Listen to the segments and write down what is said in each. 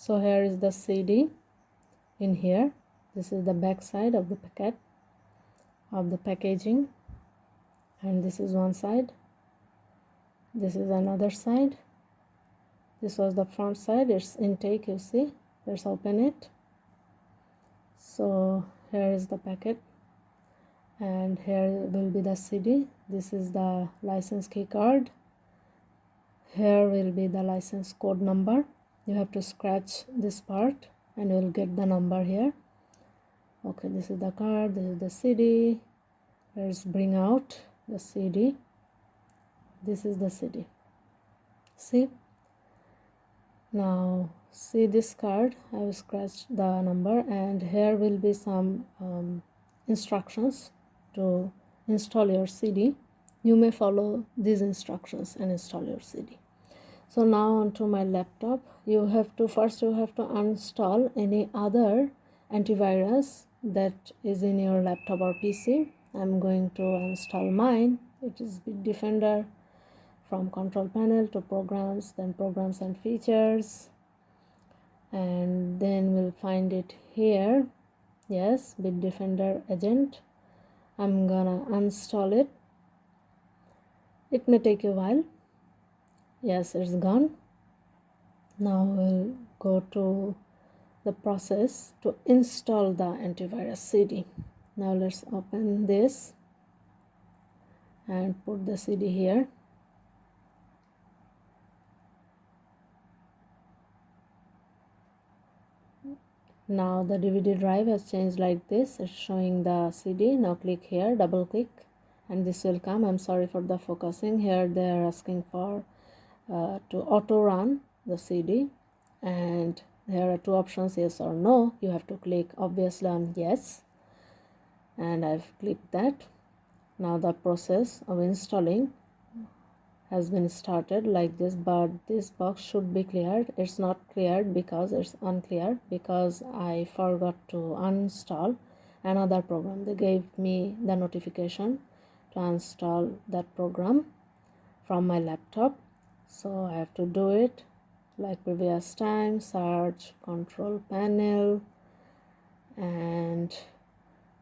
So here is the CD in here. This is the back side of the packet of the packaging, and this is one side, this is another side. This was the front side, it's intake, you see. Let's open it. So here is the packet, and here will be the CD. This is the license key card. Here will be the license code number. You have to scratch this part and you will get the number here. Okay, this is the card, this is the CD. Let's bring out the CD. This is the CD. See? Now see this card. I will scratch the number, and here will be some instructions to install your CD. You may follow these instructions and install your CD. So now onto my laptop. You have to uninstall any other antivirus that is in your laptop or PC. I'm going to install mine. It is Bitdefender. From control panel to programs, then programs and features, and then we'll find it here. Yes, Bitdefender agent. I'm gonna uninstall it. It may take a while. Yes, it's gone. Now we'll go to the process to install the antivirus CD. Now let's open this and put the CD here. Now the DVD drive has changed like this. It's showing the CD. Now click here, double click, and this will come. I'm sorry for the focusing here. They are asking for to auto run the CD, and there are two options, yes or no. You have to click obviously on yes, and I've clicked that. Now the process of installing has been started like this, but this box should be cleared. It's not cleared because it's unclear, because I forgot to uninstall another program. They gave me the notification to install that program from my laptop, so I have to do it like previous time. Search, control panel, and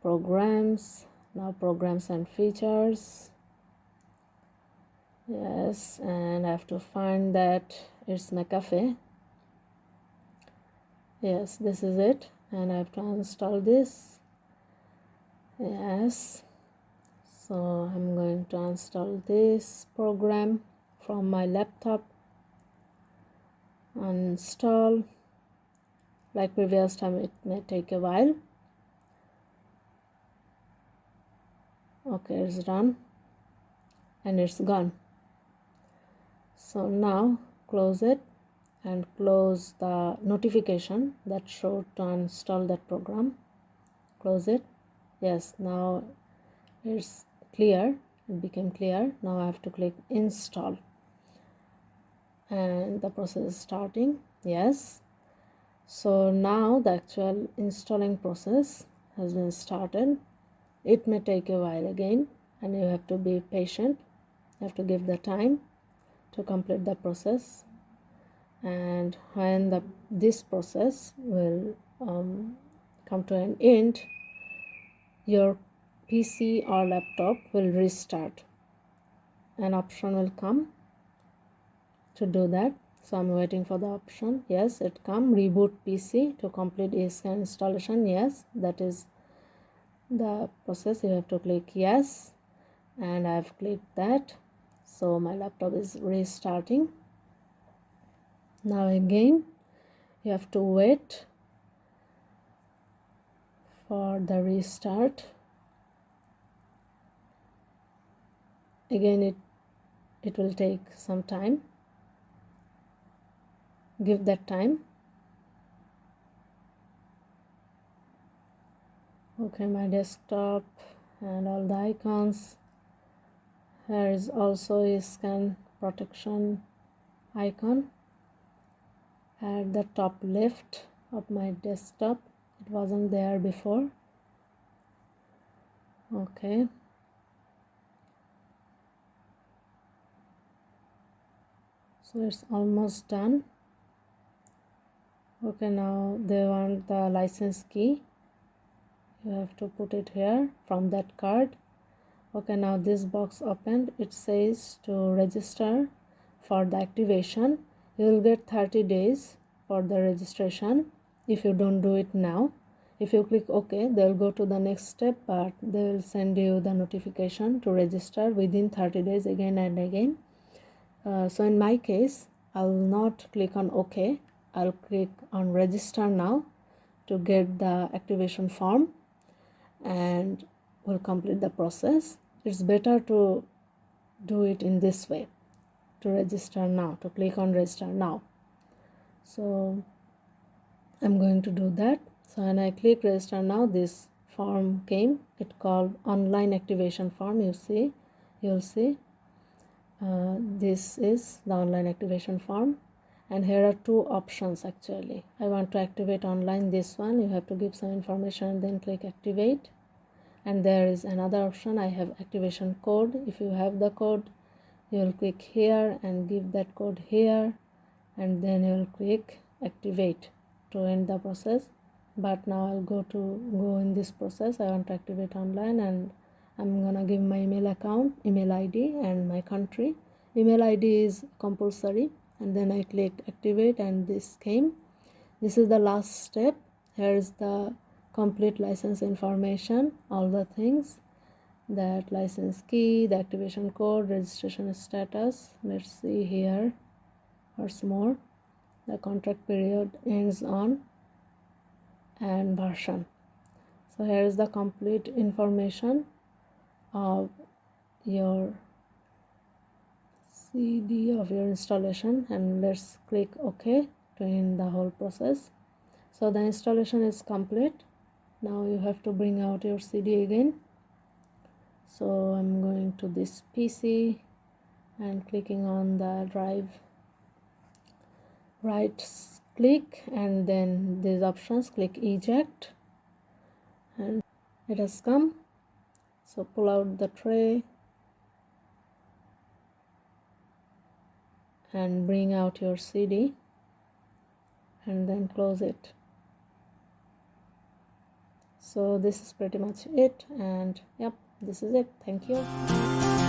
programs. Now programs and features. Yes, and I have to find that it's McAfee. Yes, this is it, and I have to install this. Yes, so I'm going to install this program from my laptop. Uninstall. Like previous time, it may take a while. Okay, it's done and it's gone. So now close it and close the notification that showed to install that program. Close it. Yes, now it's clear. It became clear. Now I have to click install, and the process is starting. Yes, so now the actual installing process has been started. It may take a while again, and you have to be patient. You have to give the time to complete the process, and when this process will come to an end, your PC or laptop will restart. An option will come to do that, so I'm waiting for the option. Yes, it come, reboot PC to complete eScan installation. Yes, that is the process. You have to click yes, and I've clicked that. So my laptop is restarting. Now again you have to wait for the restart. Again it will take some time. Give that time. Okay, my desktop and all the icons. Here is also a scan protection icon at the top left of my desktop. It wasn't there before. Okay, so it's almost done. Okay, now they want the license key. You have to put it here from that card. Okay, now this box opened. It says to register for the activation. You will get 30 days for the registration if you don't do it now. If you click OK, they'll go to the next step, but they will send you the notification to register within 30 days again and again. So in my case, I'll not click on OK. I'll click on register now to get the activation form, and will complete the process. It's better to do it in this way, to register now, to click on register now. So I'm going to do that. So when I click register now, this form came. It called online activation form. You'll see this is the online activation form, and here are two options. Actually, I want to activate online. This one, you have to give some information and then click activate. And there is another option. I have activation code. If you have the code, you will click here and give that code here, and then you will click activate to end the process. But now I'll go in this process. I want to activate online, and I'm gonna give my email ID and my country. Email ID is compulsory, and then I clicked activate, and this came. This is the last step. Here is the complete license information, all the things, that license key, the activation code, registration status. Let's see here, what's more, the contract period ends on, and version. So here is the complete information of your CD of your installation, and let's click OK to end the whole process. So the installation is complete. Now you have to bring out your CD again. So I'm going to this PC and clicking on the drive, right click, and then these options, click eject, and it has come. So pull out the tray and bring out your CD, and then close it. So this is pretty much it, and yep, this is it. Thank you.